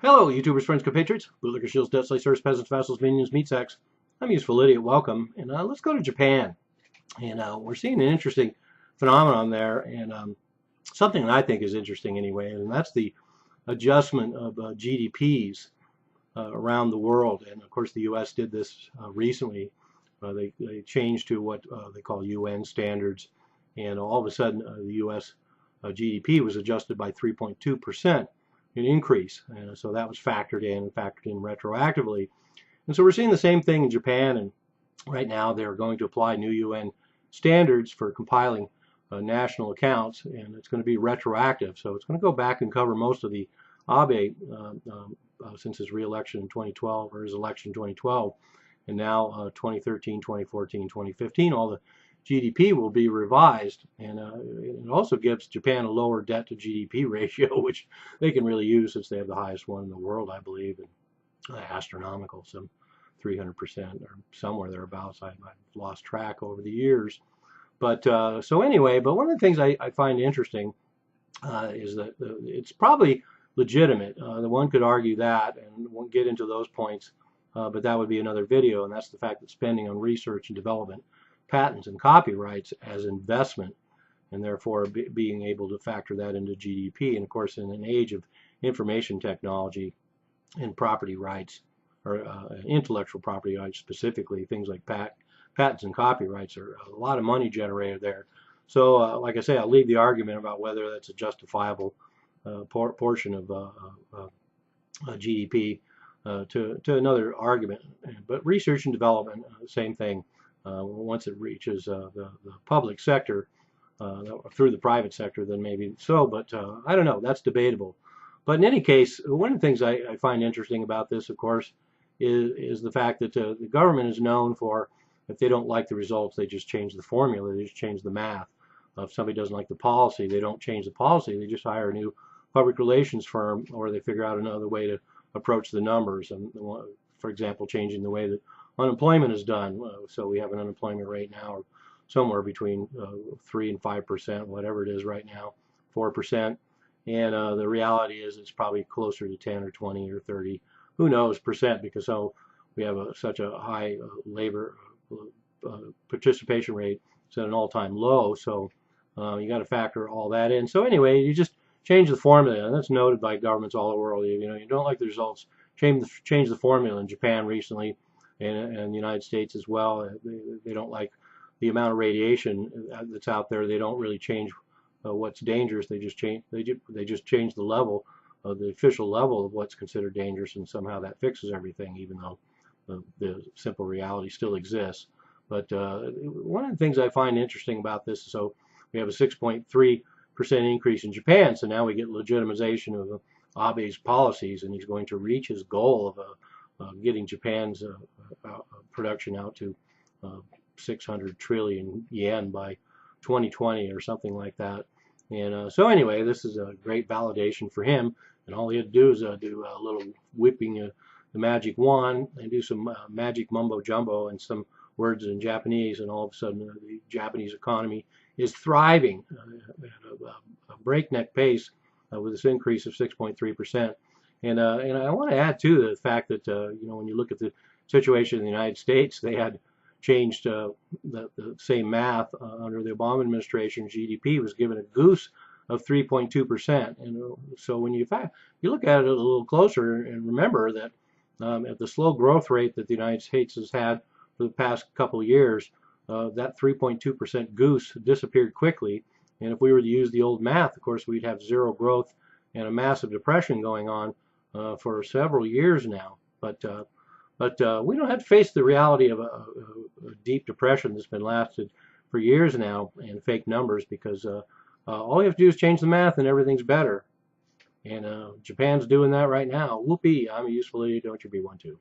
Hello, YouTubers, friends, compatriots, bootlickers, shields, debt slaves, serfs, peasants, vassals, minions, meat sacks. I'm Useful Idiot. Welcome, and let's go to Japan. And we're seeing an interesting phenomenon there, and something that I think is interesting anyway, and that's the adjustment of GDPs around the world. And of course, the U.S. did this recently. They changed to what they call UN standards, and all of a sudden, the U.S. GDP was adjusted by 3.2%. An increase, and so that was factored in retroactively. And so we're seeing the same thing in Japan, and right now they're going to apply new UN standards for compiling national accounts, and it's going to be retroactive. So it's going to go back and cover most of the Abe since his re-election in 2012, or his election in 2012, and now 2013, 2014, 2015, all the GDP will be revised, and it also gives Japan a lower debt to GDP ratio, which they can really use since they have the highest one in the world, I believe, and astronomical, some 300% or somewhere thereabouts. I've lost track over the years. But so anyway, but one of the things I find interesting is that it's probably legitimate. The one could argue that, and won't get into those points, but that would be another video, and that's the fact that spending on research and development, patents and copyrights as investment, and therefore being able to factor that into GDP. And of course, in an age of information technology and property rights, or intellectual property rights specifically, things like patents and copyrights are a lot of money generated there. So like I say, I'll leave the argument about whether that's a justifiable portion of GDP to another argument. But research and development, same thing. Once it reaches the public sector through the private sector, then maybe so, but I don't know, that's debatable. But in any case, one of the things I find interesting about this, of course, is the fact that the government is known for, if they don't like the results, they just change the formula, they just change the math. If somebody doesn't like the policy, they don't change the policy, they just hire a new public relations firm, or they figure out another way to approach the numbers. And for example, changing the way that unemployment is done. So we have an unemployment rate now somewhere between 3 and 5%, whatever it is right now, 4%. And the reality is it's probably closer to 10 or 20 or 30, who knows, percent, because we have such a high labor participation rate. It's at an all-time low. So you got to factor all that in. So anyway, you just change the formula, and that's noted by governments all over the world. You don't like the results, change the formula. In Japan recently, and the United States as well, they don't like the amount of radiation that's out there. They don't really change what's dangerous. They just change the level, the official level of what's considered dangerous, and somehow that fixes everything, even though the simple reality still exists. But one of the things I find interesting about this, so we have a 6.3% increase in Japan, so now we get legitimization of Abe's policies, and he's going to reach his goal of getting Japan's production out to 600 trillion yen by 2020 or something like that. And so anyway, this is a great validation for him, and all he had to do is do a little whipping the magic wand and do some magic mumbo jumbo and some words in Japanese, and all of a sudden the Japanese economy is thriving at a breakneck pace with this increase of 6.3%. And I want to add too the fact that when you look at the situation in the United States, they had changed the same math under the Obama administration. GDP was given a goose of 3.2%, and so when you look at it a little closer and remember that at the slow growth rate that the United States has had for the past couple of years, that 3.2% goose disappeared quickly. And if we were to use the old math, of course, we'd have zero growth and a massive depression going on for several years now. But we don't have to face the reality of a deep depression that's been lasted for years now, and fake numbers, because all you have to do is change the math and everything's better. And Japan's doing that right now. Whoopee, I'm a useful idiot, don't you be one too.